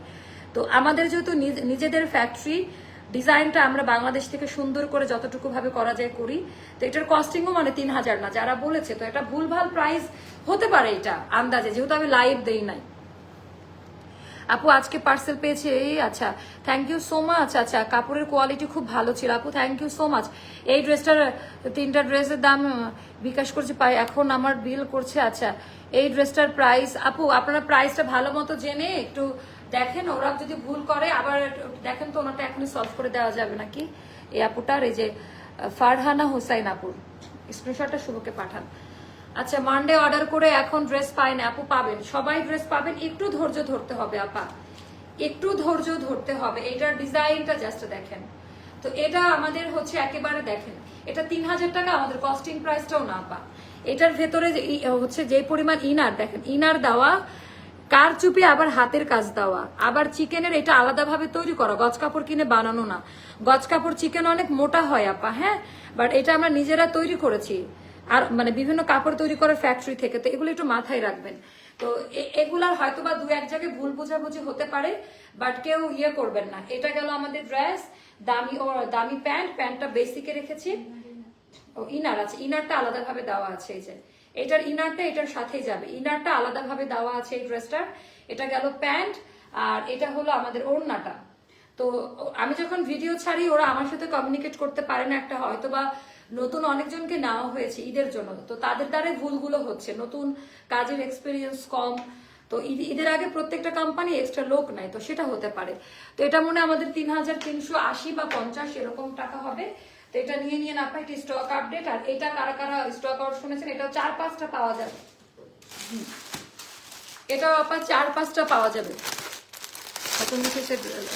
তো আমাদের যেহেতু নিজেদের ফ্যাক্টরি, ডিজাইনটা আমরা বাংলাদেশ থেকে সুন্দর করে যতটুকু ভাবে করা যায় করি, তো এটার কস্টিংও মানে 3000 না যারা বলেছে, তো এটা ভুলভাল প্রাইস হতে পারে এটা আন্দাজে, যেহেতু আমি লাইভ দেই নাই। আপু আজকে পার্সেল পেয়েছে, আচ্ছা থ্যাংক ইউ সো মাচ। আচ্ছা কাপড়ের কোয়ালিটি খুব ভালো ছিল আপু, থ্যাংক ইউ সো মাচ। এই ড্রেসটার 3টা ড্রেসের দাম বিকাশ করছে পাই, এখন আমার বিল করছে। আচ্ছা এই ড্রেসটার প্রাইস আপু আপনারা প্রাইসটা ভালো মতো জেনে একটু দেখেন, ওরা যদি ভুল করে আবার দেখেন তো, ওনাটা এখনই সলভ করে দেওয়া যাবে নাকি। এই আপুটার এই যে ফারহানা হোসাইন আপুর স্ক্রিনশটটা শুভকে পাঠান। আচ্ছা মানডে অর্ডার করে এখন ড্রেস পাই না আপু, পাবেন, সবাই ড্রেস পাবেন, একটু ধৈর্য ধরতে হবে আপা, একটু ধৈর্য ধরতে হবে। এটার ডিজাইনটা জাস্ট দেখেন, তো এটা আমাদের হচ্ছে একেবারে দেখেন, এটা 3000 টাকা আমাদের কস্টিং প্রাইসটাও না আপা। এটার ভেতরে হচ্ছে যে পরিমাণ ইনার দেখেন, ইনার দেওয়া, কারচুপি, আবার হাতের কাজ দেওয়া, আবার চিকেনের এটা আলাদাভাবে তৈরি করা, গজ কাপড় কিনে বানানো না। গজ কাপড় চিকেন অনেক মোটা হয় আপা, হ্যাঁ, বাট এটা আমরা নিজেরা তৈরি করেছি, আর মানে বিভিন্ন কাপড় তৈরি করার ফ্যাক্টরি থেকে, তো এগুলো একটু মাথায় রাখবেন। তো এগুলার হয়তো বা 2-1 জায়গায় ভুল বোঝাবুঝি হতে পারে, বাট কেউ ইয়ে করবেন না। এটা গেল আমাদের ড্রেস, দামি প্যান্টটা বেসিকে রেখেছি। ও ইনার আছে, ইনারটা আলাদাভাবে দেওয়া আছে, এই যে এটার ইনারটা এটার সাথেই যাবে, ইনারটা আলাদাভাবে দেওয়া আছে এই ড্রেসটার। এটা গেল প্যান্ট, আর এটা হলো আমাদের ওড়নাটা। তো আমি যখন ভিডিও ছাড়ি ওরা আমার সাথে কমিউনিকেট করতে পারে না, একটা হয়তো বা নতুন অনেকজনকে নেওয়া হয়েছে ঈদের জন্য, তো তাদের দ্বারা ভুলগুলো হচ্ছে, নতুন কাজের এক্সপিরিয়েন্স কম, তো ঈদের আগে প্রত্যেকটা কোম্পানি এক্সট্রা লোক নাই, তো সেটা হতে পারে। তো এটা মনে আমাদের 3380 বা 50 এরকম টাকা হবে। তো এটা নিয়ে নিয়ে না আপনার স্টক আপডেট, আর এটা কারা কারা স্টক আউট শুনেছেন, এটাও 4-5টা পাওয়া যাবে, এটাও আপনার 4-5টা পাওয়া যাবে।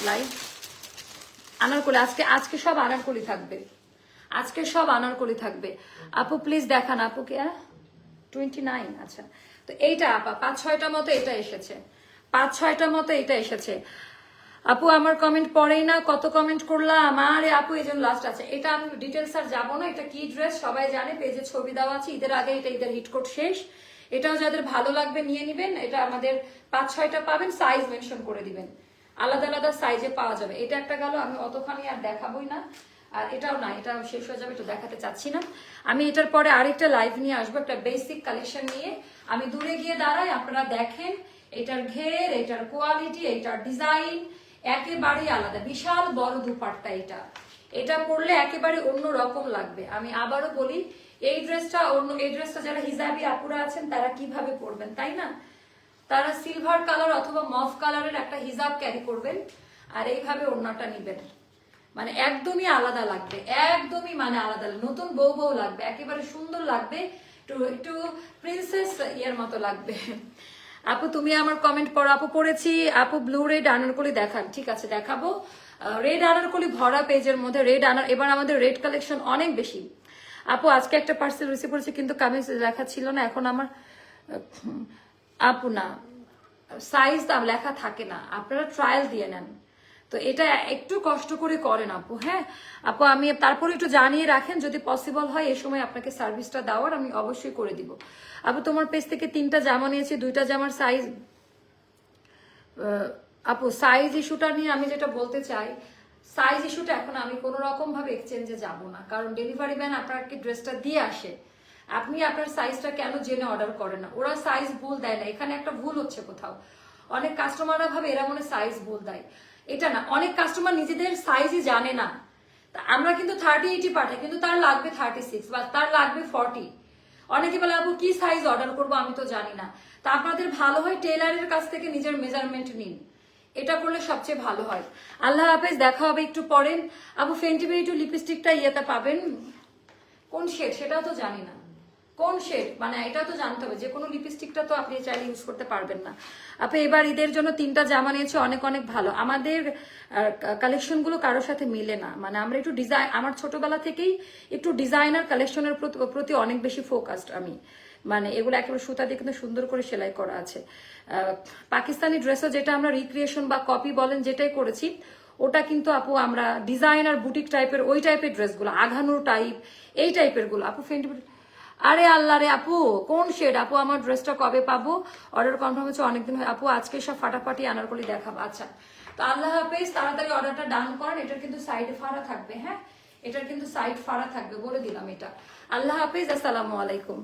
লাইভ আনারকলি, আজকে সব আনারকলি থাকবে, আজকে সব আনারকলি থাকবে। আপু প্লিজ দেখান, আপু কে 29। আচ্ছা তো এইটা আপা 5-6টা মতো এটা এসেছে, 5-6টা মতো এটা এসেছে। আপু আমার কমেন্ট পড়েই না, কত কমেন্ট করলাম। আরে আপু এই জন্য লাস্ট আছে। এটা আমি ডিটেলস আর যাবো না, এটা কি ড্রেস সবাই জানে, পেজে ছবি দেওয়া আছে। ঈদের আগে এটা ঈদের হিটকোট শেষ। এটাও যাদের ভালো লাগবে নিয়ে নিবেন। এটা আমাদের 5-6টা পাবেন, সাইজ মেনশন করে দিবেন, আলাদা আলাদা সাইজে পাওয়া যাবে। এটা একটা গেল, আমি অতখানি আর দেখাবোই না। আর এটাও না, এটা শেষ হয়ে যাবে, এটা দেখাতে চাচ্ছি না। আমি এটার পরে আরেকটা লাইভ নিয়ে আসবো, একটা বেসিক কালেকশন নিয়ে। আমি দূরে গিয়ে দাঁড়াই, আপনারা দেখেন এটার ঘের, এটার কোয়ালিটি, এটার ডিজাইন একেবারেই আলাদা। বিশাল বড় দুপাট্টা এটা, এটা পরলে একেবারে অন্য রকম লাগবে। আমি আবারও বলি, এই ড্রেসটা যারা হিজাবি আপুরা আছেন তারা কিভাবে পরবেন, তাই না? তারা সিলভার কালার অথবা মফ কালারের একটা হিজাব ক্যারি করবেন আর এইভাবে ওড়নাটা নিবেন, মানে একদমই আলাদা লাগবে, একদমই মানে আলাদা, নতুন বউ বউ লাগবে, একেবারে সুন্দর লাগবে, একটু প্রিন্সেস ইয়ার মতো লাগবে। আপু তুমি আমার কমেন্ট পড়ো। আপু পড়েছি। আপু ব্লু রেড আনারকলি দেখান। ঠিক আছে, দেখাবো। রেড আনারকলি ভরা পেজের মধ্যে রেড আনার, এবার আমাদের রেড কালেকশন অনেক বেশি। আপু আজকে একটা পার্সেল রিসিভ করেছি কিন্তু কামিজ লেখা ছিল না, এখন আমার আপু না সাইজ দাম লেখা থাকে না, আপনারা ট্রায়াল দিয়ে নেন। তো এটা একটু কষ্ট করে করেন আপু। হ্যাঁ আপু, আমি তারপরে একটু জানিয়ে রাখেন, যদি পসিবল হয় এই সময় আপনাকে সার্ভিসটা দেওয়ার, আমি অবশ্যই করে দিব। আপু তোমার পেজ থেকে 3টা জামা নিয়েছি, 2টা জামার সাইজ। আপু সাইজ ইস্যুটা নিয়ে আমি যেটা বলতে চাই, সাইজ ইস্যুটা এখন আমি কোনো রকম ভাবে এক্সচেঞ্জে যাব না, কারণ ডেলিভারি ম্যান আপনাকে ড্রেসটা দিয়ে আসে, আপনি আপনার সাইজটা কেন জেনে অর্ডার করেন না? ওরা সাইজ ভুল দেয় না, এখানে একটা ভুল হচ্ছে কোথাও। অনেক কাস্টমাররা ভাবে এরা মনে সাইজ ভুল দেয়, এটা না। অনেক কাস্টমার নিজেদের সাইজই জানে না। আমরা কিন্তু 30-80 পাঠাই, কিন্তু তার লাগবে 36 বা তার লাগবে 40। অনেকে বলে আপু কি সাইজ অর্ডার করবো, আমি তো জানি না। তা আপনাদের ভালো হয় টেলারের কাছ থেকে নিজের মেজারমেন্ট নিন, এটা করলে সবচেয়ে ভালো হয়। আল্লাহ হাফেজ, দেখা হবে একটু পরে। আপু ফেন্টি বিউটি লিপস্টিকটা ইয়েতে পাবেন, কোন শেড সেটাও তো জানি না, কোন শেড মানে এটা তো জানতে হবে। যে কোনো লিপস্টিকটা তো আপনি চাইলে ইউজ করতে পারবেন না। আপনি এবার ঈদের জন্য 3টা জামা নিয়েছি, অনেক অনেক ভালো। আমাদের কালেকশন গুলো কারোর সাথে মিলে না, মানে আমরা একটু ডিজাইন, আমার ছোটবেলা থেকেই একটু ডিজাইনার কালেকশনের প্রতি অনেক বেশি ফোকাসড আমি, মানে এগুলো একেবারে সুতা দিয়ে কিন্তু সুন্দর করে সেলাই করা আছে। পাকিস্তানি ড্রেসও যেটা আমরা রিক্রিয়েশন বা কপি বলেন যেটাই করেছি, ওটা কিন্তু আপু আমরা ডিজাইনার বুটিক টাইপের ওই টাইপের ড্রেসগুলো, আঘানুর টাইপ এই টাইপের গুলো আপু ফেন্টি। আরে আল্লাহ রে আপু, কোন শেড আপু? আমার ড্রেসটা কবে পাবো? অর্ডার কনফার্ম হচ্ছে অনেকদিন হয় আপু, আজকে সব ফাটাফাটি আনারকলি দেখাবো। আচ্ছা, তো আল্লাহ হাফেজ, তাড়াতাড়ি অর্ডারটা ডান করেন। এটার কিন্তু সাইডে ফাড়া থাকবে, হ্যাঁ এটার কিন্তু সাইড ফাড়া থাকবে, বলে দিলাম এটা। আল্লাহ হাফেজ, আসসালামু আলাইকুম।